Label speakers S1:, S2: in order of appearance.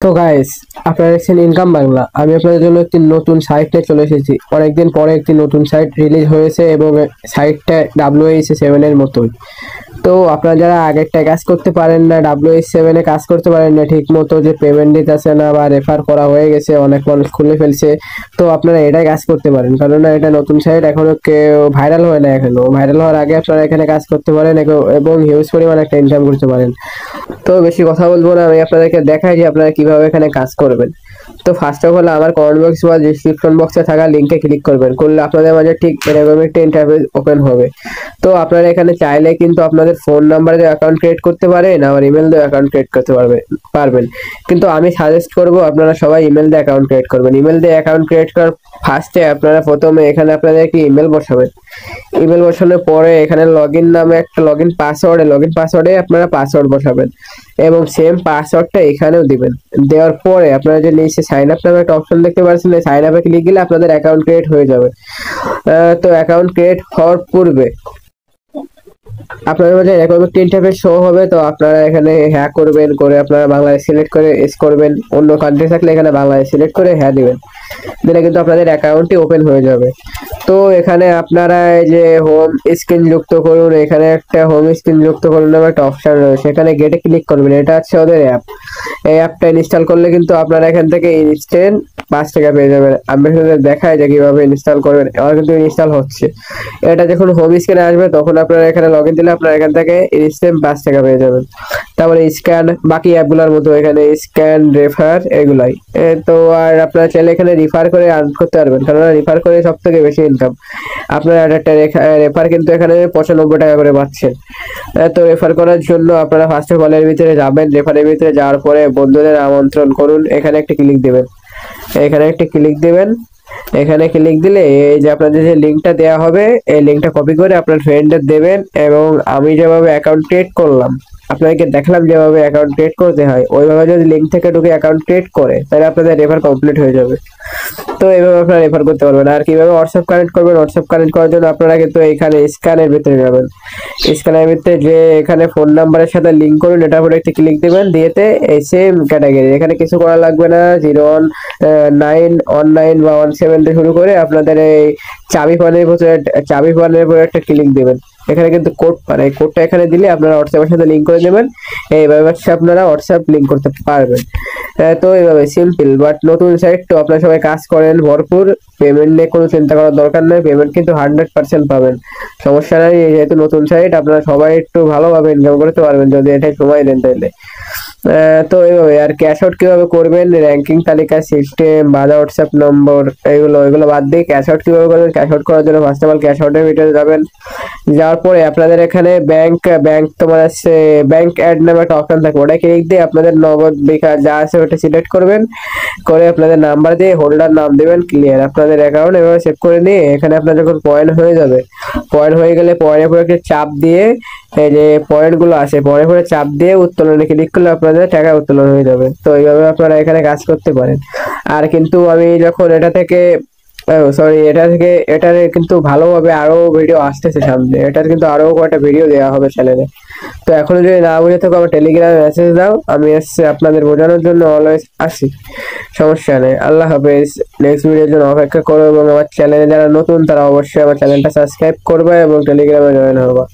S1: তো গাইস, আপনারা দেখছেন ইনকাম বাংলা। আমি আপনাদের জন্য একটি নতুন সাইট নিয়ে চলে এসেছি। অনেকদিন পরে একটি নতুন সাইট রিলিজ হয়েছে এবং সাইটটা WH7 এর মতোই। তো আপনারা যারা আগেরটা কাজ করতে পারেন না, WH7 এ কাজ করতে পারেন না ঠিক মতো, যে পেমেন্ট দিতেছে না বা রেফার করা হয়ে গেছে, অনেক মানুষ খুলে ফেলছে, তো আপনারা এটাই কাজ করতে পারেন। কারণ এটা নতুন সাইট, এখনো কেউ ভাইরাল হয় না। এখনো ভাইরাল হওয়ার আগে আপনারা এখানে কাজ করতে পারেন এবং হিউজ পরিমাণ একটা ইনকাম করতে পারেন। তো বেশি কথা বলবো না, আমি আপনাদেরকে দেখাই যে আপনারা কিভাবে এখানে কাজ করবেন। তো ফার্স্ট অফ অল আমার কমেন্ট বক্স বা ডিসক্রিপশন বক্সে থাকা লিঙ্কে ক্লিক করবেন। করলে আপনাদের মাঝে ঠিক এরকম একটা ইন্টারফেস ওপেন হবে। তো আপনারা এখানে চাইলে কিন্তু আপনাদের ফোন নাম্বার দিয়ে অ্যাকাউন্ট ক্রিয়েট করতে পারেন, আবার ইমেল দিয়ে অ্যাকাউন্ট ক্রিয়েট করতে পারবেন। কিন্তু আমি সাজেস্ট করব আপনারা সবাই ইমেল দিয়ে অ্যাকাউন্ট ক্রিয়েট করবেন। ইমেল দিয়ে অ্যাকাউন্ট ক্রিয়েট করার ফার্স্টে আপনারা প্রথমে এখানে আপনাদের কি ইমেল বসাবেন। ইমেল বসানোর পরে এখানে লগইন নামে একটা লগইন পাসওয়ার্ডে আপনারা পাসওয়ার্ড বসাবেন এবং সেম পাসওয়ার্ডটা এখানেও দিবেন। দেওয়ার পরে আপনারা যে নিচে সাইন আপ নামে একটা অপশন দেখতে পাচ্ছেন, সাইন আপে ক্লিক দিলে আপনাদের অ্যাকাউন্ট ক্রিয়েট হয়ে যাবে। তো অ্যাকাউন্ট ক্রিয়েট হওয়ার পূর্বে আপনাদের মাঝে এরকম একটা ইন্টারফেস শো হবে। তো আপনারা এখানে হ্যাঁ করবেন, করে আপনারা বাংলাদেশ সিলেক্ট করে এস করবেন। অন্য কান্ট্রি থাকলে এখানে বাংলাদেশ সিলেক্ট করে হ্যাঁ দিবেন, দিলে কিন্তু আপনাদের অ্যাকাউন্টটি ওপেন হয়ে যাবে। তো এখানে আপনারা এই যে হোম স্ক্রিন যুক্ত করুন, এখানে একটা হোম স্ক্রিন যুক্ত করুন নামে একটা অপশন রয়েছে, এখানে গেটে ক্লিক করবেন। এটা হচ্ছে ওদের অ্যাপ। এই অ্যাপটা ইনস্টল করলে কিন্তু আপনারা এখান থেকে ইনস্ট্যান্ট 5 টাকা পেয়ে যাবেন। আমি আপনাদের দেখাই যে কিভাবে ইনস্টল করবেন। আমার কিন্তু ইনস্টল হচ্ছে। এটা যখন হোম স্ক্রিনে আসবে তখন আপনারা এখানে লগ ইন দিলে আপনারা এখান থেকে ইনস্ট্যান্ট 5 টাকা পেয়ে যাবেন। তারপরে স্ক্যান, বাকি অ্যাপগুলোর মতো এখানে স্ক্যান, রেফার এগুলাই। তো আর আপনারা চাইলে এখানে রিফার করে আর্ন করতে পারবেন, কারণ রিফার করে সব থেকে বেশি ইনকাম। আপনারা একটা রেফার কিন্তু এখানে 95 টাকা করে পাচ্ছেন। তো রেফার করার জন্য আপনারা ফার্স্ট অফ অল এর ভিতরে যাবেন। রেফারের ভিতরে যাওয়ার পরে বন্ধুদের আমন্ত্রণ করুন, এখানে একটা ক্লিক দেবেন। এখানে একটা ক্লিক দেবেন। এখানে ক্লিক দিলে এই যে আপনাদের যে লিঙ্কটা দেওয়া হবে, এই লিঙ্কটা কপি করে আপনার ফ্রেন্ডদের দেবেন। এবং আমি যেভাবে অ্যাকাউন্ট ক্রিয়েট করলাম, আপনাদেরকে দেখালাম যেভাবে অ্যাকাউন্ট ক্রিয়েট করতে হয়, ওইভাবে যদি লিঙ্ক থেকে ঢুকে অ্যাকাউন্ট ক্রিয়েট করে তাহলে আপনাদের রেফার কমপ্লিট হয়ে যাবে। তো এইভাবে আপনারা রেফার করতে পারবেন। আর কিভাবে হোয়াটসঅ্যাপ কানেক্ট করবেন, হোয়াটসঅ্যাপ কানেক্ট করার জন্য আপনারা কিন্তু এখানে স্ক্যানের ভিতরে যাবেন। স্ক্যানের ভিতরে যে এখানে ফোন নাম্বারের সাথে লিঙ্ক করুন, এটার উপরে একটি ক্লিক দেবেন। দিয়েতে এই সেম ক্যাটাগরি, এখানে কিছু করা লাগবে না। 0119 বা 17 দিয়ে শুরু করে আপনাদের এই চাবি পানের উপরে একটা ক্লিক দেবেন। এখানে কিন্তু কোড পান, এই কোডটা এখানে দিলে আপনারা হোয়াটসঅ্যাপের সাথে লিঙ্ক করে দেবেন। এইভাবে আপনারা হোয়াটসঅ্যাপ লিঙ্ক করতে পারবেন। তো এইভাবে সিম্পল। বাট নতুন সাইট তো আপনারা সবাই কাজ করেন ভরপুর, পেমেন্ট নিয়ে কোনো চিন্তা করার দরকার নেই। পেমেন্ট কিন্তু 100% পাবেন, সমস্যা নাই। যেহেতু নতুন সাইট, আপনারা সবাই একটু ভালোভাবে ইনকাম করতে পারবেন যদি এটাই সময় দেন তাইলে। তো এইভাবে। আর ক্যাশ আউট কিভাবে করবেন, র্যাঙ্কিং তালিকা, সিস্টেম, বাধা, হোয়াটসঅ্যাপ নম্বর, এগুলো বাদ দিয়ে ক্যাশ আউট কিভাবে করবেন। ক্যাশ আউট করার জন্য ফার্স্ট অফ অল ক্যাশ আউটের ভিতরে যাবেন। যাওয়ার পরে আপনাদের এখানে ব্যাংক তোমার আছে, ব্যাংক অ্যাড নামে একটা অপশন থাকবে, ওটা ক্লিক দিয়ে আপনাদের নগদ বিকাশ যা আছে ওটা সিলেক্ট করবেন। করে আপনাদের নাম্বার দিয়ে হোল্ডার নাম দেবেন, ক্লিয়ার। আপনাদের অ্যাকাউন্ট এভাবে সেভ করে নিয়ে এখানে আপনার যখন পয়েন্ট হয়ে যাবে, পয়েন্ট হয়ে গেলে পয়েন্টের উপরে একটা চাপ দিয়ে, এই যে পয়েন্ট গুলো আছে পয়েন্টের উপরে চাপ দিয়ে উত্তোলনে ক্লিক করলে আপনাদের টাকা উত্তোলন হয়ে যাবে। তো এইভাবে আপনারা এখানে কাজ করতে পারেন। আর কিন্তু আমি যখন এটার কিন্তু ভালোভাবে আরো ভিডিও আসতেছে সামনে, এটার কিন্তু আরো কয়েকটা ভিডিও দেওয়া হবে চ্যানেলে। তো এখনো যদি না বুঝে থাকো আমার টেলিগ্রামে মেসেজ দাও, আমি এসে আপনাদের বোঝানোর জন্য অলওয়েজ আসি, সমস্যা নেই। আল্লাহ হাফেজ। নেক্সট ভিডিওর জন্য অপেক্ষা করো এবং আমার চ্যানেলে যারা নতুন তারা অবশ্যই আমার চ্যানেলটা সাবস্ক্রাইব করবে এবং টেলিগ্রামে জয়েন হবে।